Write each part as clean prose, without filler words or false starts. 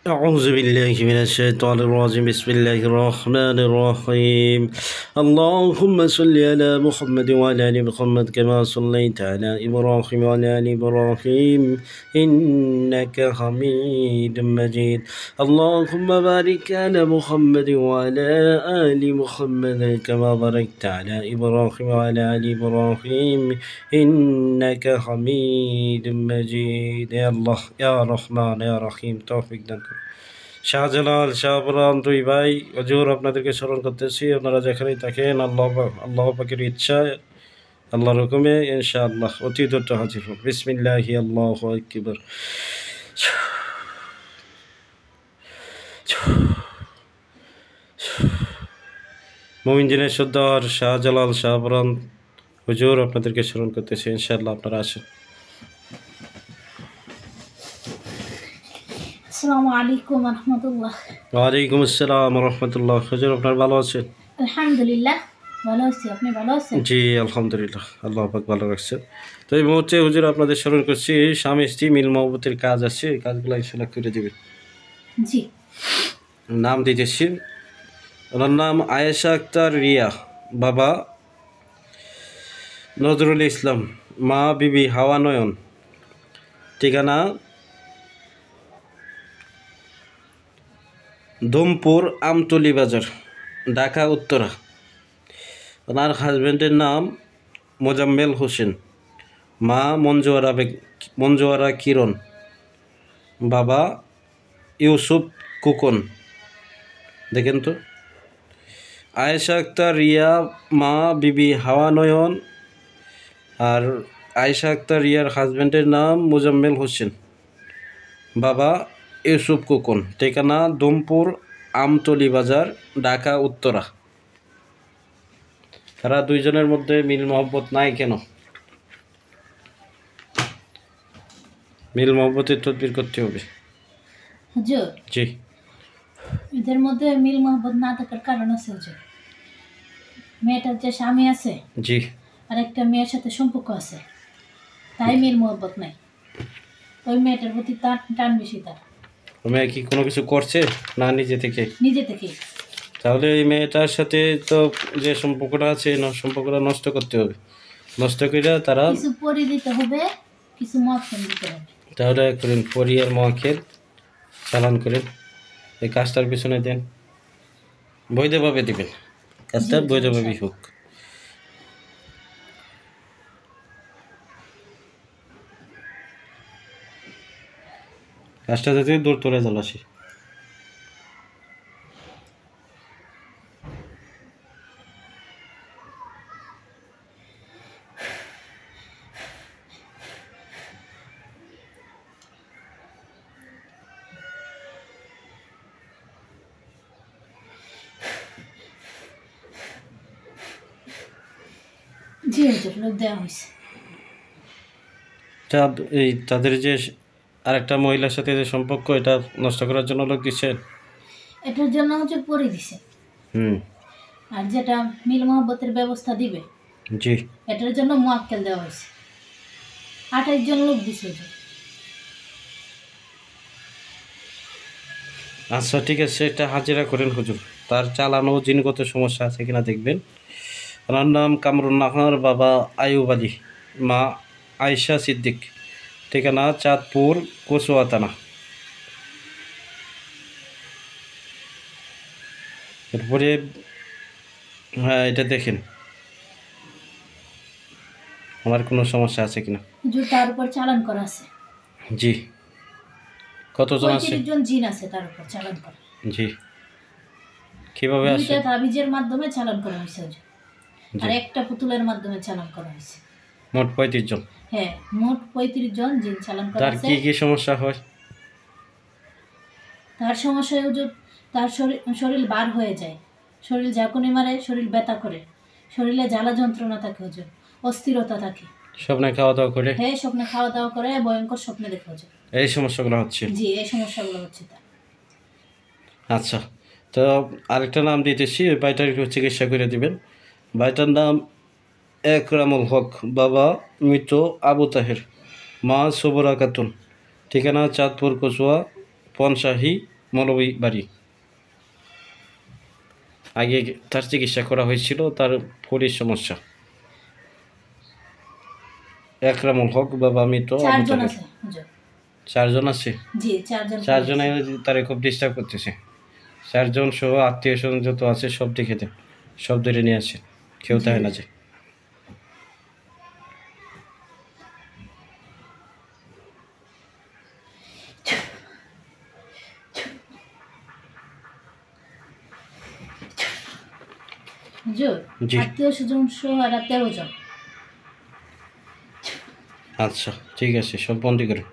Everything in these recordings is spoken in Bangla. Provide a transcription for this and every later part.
أعوذ بالله من الشيطان الرجيم بسم الله الرحمن الرحيم اللهم صل على محمد وعلى آل محمد كما صليت على إبراهيم وعلى آل إبراهيم إنك حميد مجيد اللهم بارك على محمد وعلى آل محمد كما باركت على إبراهيم وعلى آل إبراهيم إنك حميد مجيد يا الله يا رحمن يا رحيم توفيق দান শাহজালাল শাহপরান দুই ভাই হুজুর আপনাদেরকে স্মরণ করতেছি আপনারা যেখানেই থাকেন আল্লাহ পাকের ইচ্ছায় আল্লাহর হুকুমে ইনশাআল্লাহ অতি দ্রুত হাজির হোক বিসমিল্লাহি আল্লাহু আকবার মুমিন জিনের সর্দার শাহজালাল শাহপরান হুজুর আপনাদেরকে স্মরণ করতেছি ইনশাআল্লাহ আপনারা আসেন। আসসালামু আলাইকুম ওয়া রাহমাতুল্লাহ। ওয়ালাইকুম আসসালাম ওয়া রাহমাতুল্লাহ। হুজুর আপনারা ভালো আছেন? আলহামদুলিল্লাহ ভালো আছি, আপনি ভালো আছেন? জি আলহামদুলিল্লাহ, আল্লাহ পাক ভালো রাখছেন। তো এই মুহূর্তে হুজুর আপনাদের স্মরণ করছি স্বামী স্ত্রী মিল মহব্বতের কাজ আছে, এই কাজগুলো ইনশাআল্লাহ করে দেবেন। জি নাম দিতেছি, ওনার নাম আয়েশা আক্তার রিয়া, বাবা নজরুল ইসলাম, মা বিবি হাওয়া নয়ন, ঠিকানা ধুমপুর আমতলি বাজার, ঢাকা উত্তরা। ওনার হাজব্যান্ডের নাম মোজাম্মেল হোসেন, মা মঞ্জুয়ারা কিরণ, বাবা ইউসুফ কুকন। দেখেন তো, আয়েশা আক্তার রিয়া মা বিবি হাওয়া নয়ন, আর আয়েশা আক্তার রিয়ার হাজব্যান্ডের নাম মোজাম্মেল হোসেন, বাবা ইউসুফ কুকন, ঠিকানা ধুমপুর আমতলি বাজার, ঢাকা উত্তরা। তারা দুইজনের মধ্যে মিল মহব্বত নাই কেন? মিল মহব্বতের তদবির করতে হবে। হুজুর, জি এদের মধ্যে মিল মহব্বত না থাকার কারণ আছে হুজুর। মেয়েটার যে স্বামী আছে জি আর একটা মেয়ের সাথে সম্পর্ক আছে, তাই মিল মহব্বত নাই। ওই মেয়েটার প্রতি তার টান বেশি। তার মেয়ে কি কোনো কিছু করছে না নিজে থেকে? নিজে থেকে। তাহলে এই মেয়েটার সাথে তো যে সম্পর্কটা আছে সম্পর্কটা নষ্ট করতে হবে। নষ্ট করে তারা কিছু পরি দিতে হবে, কিছু মদ দিতে হবে। তাহলে করেন পরিয়ার মহাখের চালান করেন, এই কাজটার পিছনে দেন, বৈধভাবে দেবেন, কাজটা বৈধভাবেই হোক। কাজটা যাতে দূর তোলে জ্বালাসি। জি হুজুর, লোক দেওয়া হয়েছে। এই তাদের যে আরেকটা মহিলার সাথে যে সম্পর্ক, এটা নষ্ট করার জন্য লোক দিচ্ছেন। এটার জন্য হুজুর পরি দিছে। আর যেটা মিল মহব্বতের ব্যবস্থা দিবে, জি এটার জন্য মুয়াক্কেল দেওয়া হয়েছে। 28 জন লোক দিছে হুজুর। আচ্ছা ঠিক আছে, এটা হাজিরা করেন হুজুর। তার চালানো জিনগত সমস্যা আছে কিনা দেখবেন। ওনার নাম কামরুন নাহার, বাবা আয়ুব আলী, মা আয়েশা সিদ্দিক, ঠিকানা চাঁদপুর কচুয়া থানা। এরপরে হ্যাঁ এটা দেখেন আমার কোনো সমস্যা আছে কিনা। হুজুর, তার উপর চালান করা আছে। জি কতজন আছে? 35 জন জিন আছে তার উপর চালান করা। জি কিভাবে আছে? দুইটা তাবিজের মাধ্যমে চালান করা হয়েছে হুজুর, আর একটা পুতুলের মাধ্যমে চালান করা হয়েছে। মোট 35 জন। হ্যাঁ, মোট 35 জন জিন চালান করা তার আছে। কি কি সমস্যা হয়? তার সমস্যা হুজুর, তার শরীর বার হয়ে যায়, শরীর ঝাঁকুনি মারে, শরীর ব্যথা করে, শরীরে জ্বালা যন্ত্রণা থাকে হুজুর, অস্থিরতা থাকে। স্বপ্নে খাওয়া দাওয়া করে? হ্যাঁ, স্বপ্নে খাওয়া দাওয়া করে, ভয়ঙ্কর স্বপ্নে দেখে হুজুর। এই সমস্যাগুলো হচ্ছে? জি, এই সমস্যাগুলো হচ্ছে তার। আচ্ছা, তো আরেকটা নাম দিতেছি, ওই ভাইটার একটু চিকিৎসা করে দিবেন। ভাইটার নাম একরামুল হক, বাবা মৃত আবু তাহের, মা সবরা খাতুন, ঠিকানা চাঁদপুর কচুয়া পনশাহী মৌলভী বাড়ি। আগে তার চিকিৎসা করা হয়েছিল, তার ফড়ির সমস্যা। একরামুল হক বাবা মৃত। 4 জন আছে হুজুর। 4 জন আছে। জি 4 জন। 4 জনে তারে খুব ডিস্টার্ব করতেছে। 4 জন সহ আত্মীয় স্বজন যত আছে সব দেখে দেন, সব ধরে নিয়ে আসে, কেউ তাই না যে। হুজুর জি। আত্মীয় স্বজন সহ আর 13 জন। আচ্ছা ঠিক আছে, সব বন্দি করে।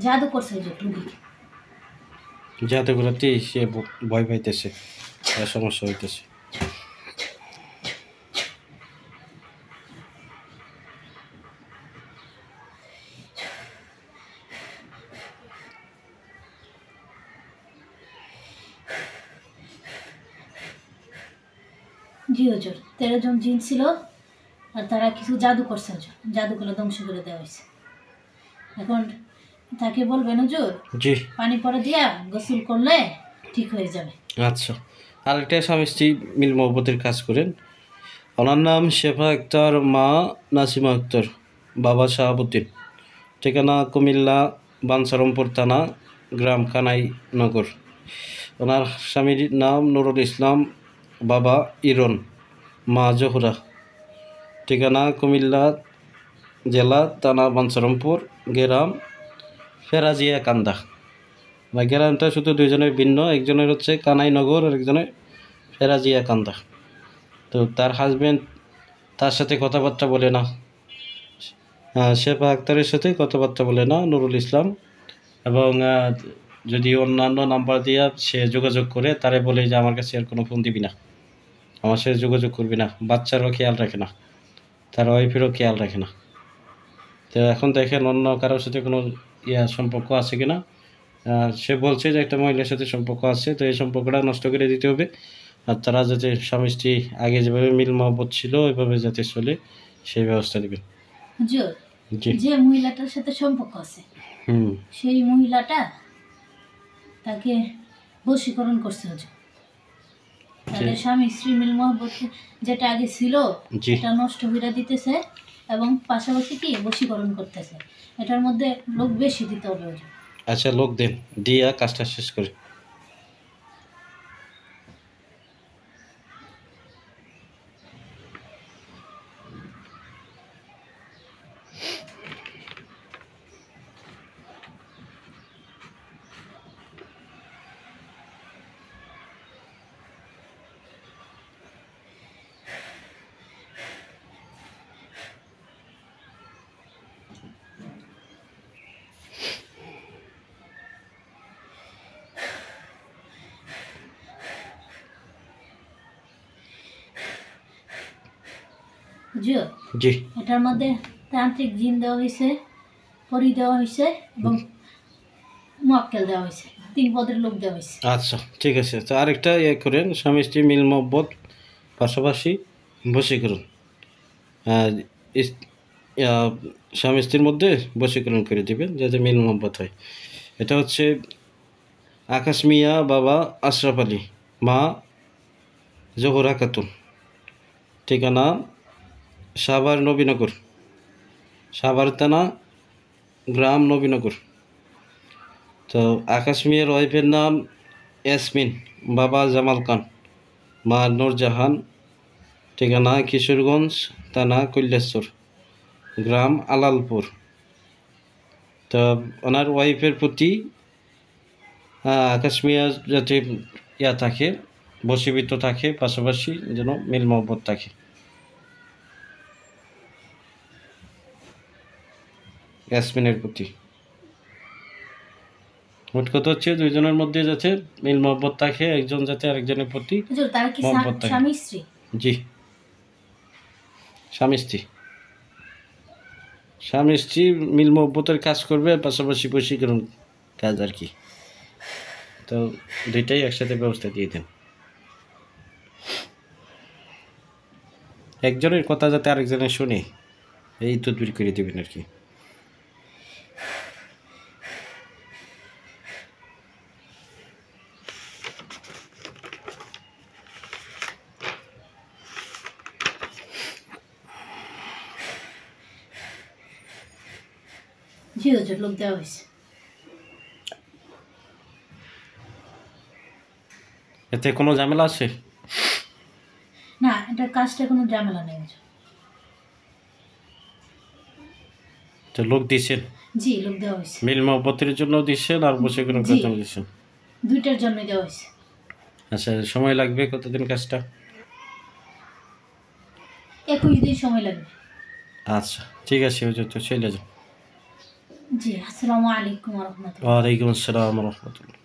জাদু করছে হুজুর রুগীকে। যাতে করাতেই সে ভয় পাইতেছে, তার সমস্যা হইতেছে। জি হুজুর 13 জন জিন ছিল, আর তারা কিছু জাদু করছে হুজুর, জাদুগুলো ধ্বংস করে দেওয়া হয়েছে। এখন তাকে বলবেন হুজুর জি। পানি পরে দিয়া গোসল করলে ঠিক হয়ে যাবে। আচ্ছা, আরেকটা স্বামী স্ত্রী মিল মহব্বতের কাজ করেন। ওনার নাম শেফা আক্তার, মা নাসিমা আক্তার, বাবা শাহাবুদ্দিন। ঠিকানা কুমিল্লা বাঞ্ছারামপুর থানা, গ্রাম কানাইনগর। ওনার স্বামীর নাম নুরুল ইসলাম, বাবা ইরন, মা জহুরা। ঠিকানা কুমিল্লা জেলা, থানা বাঞ্ছারামপুর, গ্রাম ফেরাজিয়া কান্দা। বা গ্রামটা শুধু দুইজনের ভিন্ন, একজনের হচ্ছে কানাইনগর আর একজনের ফেরাজিয়া কান্দা। তো তার হাজবেন্ড তার সাথে কথাবার্তা বলে না, শেফা আক্তারের সাথে কথাবার্তা বলে না নুরুল ইসলাম, এবং যদি অন্যান্য নাম্বার দিয়ে সে যোগাযোগ করে তারে বলে যে আমার কাছে আর কোনো ফোন দিবি না, আমার সাথে যোগাযোগ করবি না। বাচ্চারও খেয়াল রাখে না, তার ওয়াইফেরও খেয়াল রাখে না। তো এখন দেখেন অন্য কারোর সাথে কোনো সম্পর্ক আছে কি না। সে বলছে যে একটা মহিলার সাথে সম্পর্ক আছে, তো এই সম্পর্কটা নষ্ট করে দিতে হবে। আর তারা যাতে স্বামী স্ত্রী আগে যেভাবে মিল মহব্বত ছিল ওইভাবে যাতে চলে সেই ব্যবস্থা দেবেন। হুজুর জি। যে মহিলাটার সাথে সম্পর্ক আছে সেই মহিলাটা তাকে বশীকরণ করছে হুজুর। তাদের স্বামী স্ত্রী মিল মহব্বত যেটা আগে ছিল জি। এটা নষ্ট করে দিতেছে, এবং পাশাপাশি কি বশীকরণ করতেছে। এটার মধ্যে লোক বেশি দিতে হবে হুজুর। আচ্ছা, লোক দেন, দিয়া কাজটা শেষ করে। হুজুর জি। এটার মধ্যে তান্ত্রিক জিন দেওয়া হয়েছে, পরি দেওয়া হয়েছে এবং মুয়াক্কেল দেওয়া হয়েছে, 3 পদের লোক দেওয়া হয়েছে। আচ্ছা ঠিক আছে, তো আরেকটা করেন, স্বামী স্ত্রী মিল মহব্বত পাশাপাশি বশীকরণ। স্বামী স্ত্রীর মধ্যে বশীকরণ করে দিবেন যাতে মিল মহব্বত হয়। এটা হচ্ছে আকাশ মিয়া, বাবা আশরাফ আলী, মা জোহরা খাতুন। ঠিকানা সাভার নবীনগর, সাভার থানা, গ্রাম নবীনগর। তো আকাশ মিয়ার ওয়াইফের নাম ইয়াসমিন, বাবা জামাল খান, মা নূরজাহান। ঠিকানা কিশোরগঞ্জ থানা কৈলাসর, গ্রাম আলালপুর। তো ওনার ওয়াইফের প্রতি আকাশ মিয়া যাতে থাকে, বশীভূত থাকে, পাশাপাশি যেন মিল মহব্বত থাকে। ইয়াসমিনের প্রতি মোট কথা হচ্ছে দুইজনের মধ্যে যাতে মিল মহব্বত থাকে, একজন যাতে আরেকজনের প্রতি হুজুর তারা কি মহব্বত থাকে। স্বামী স্ত্রী? জি, স্বামী স্ত্রী। স্বামী স্ত্রী মিল মহব্বতের কাজ করবে, পাশাপাশি বশীকরণ কাজ আর কি। তো দুইটাই একসাথে ব্যবস্থা দিয়ে দেন, একজনের কথা যাতে আরেকজনের শুনে এই তদবির করে দেবেন আর কি। জি হুজুর, লোক দেওয়া হয়েছে। এতে কোনো ঝামেলা আছে? না, এটা কাজটা কোনো ঝামেলা নেই হুজুর। তো লোক দিচ্ছেন? জি, লোক দেওয়া হয়েছে। মিল মহব্বতের জন্য দিচ্ছেন আর বশীকরণ জি, করার জন্য দিচ্ছেন? দুইটার জন্যই দেওয়া হয়েছে। আচ্ছা, সময় লাগবে কতদিন কাজটা? 21 দিন সময় লাগবে। আচ্ছা ঠিক আছে হুজুর, তো চলে যান। জি, আসসালামু আলাইকুম ওয়া রাহমাতুল্লাহ। ওয়ালাইকুম আসসালাম রহমতুল্লাহ।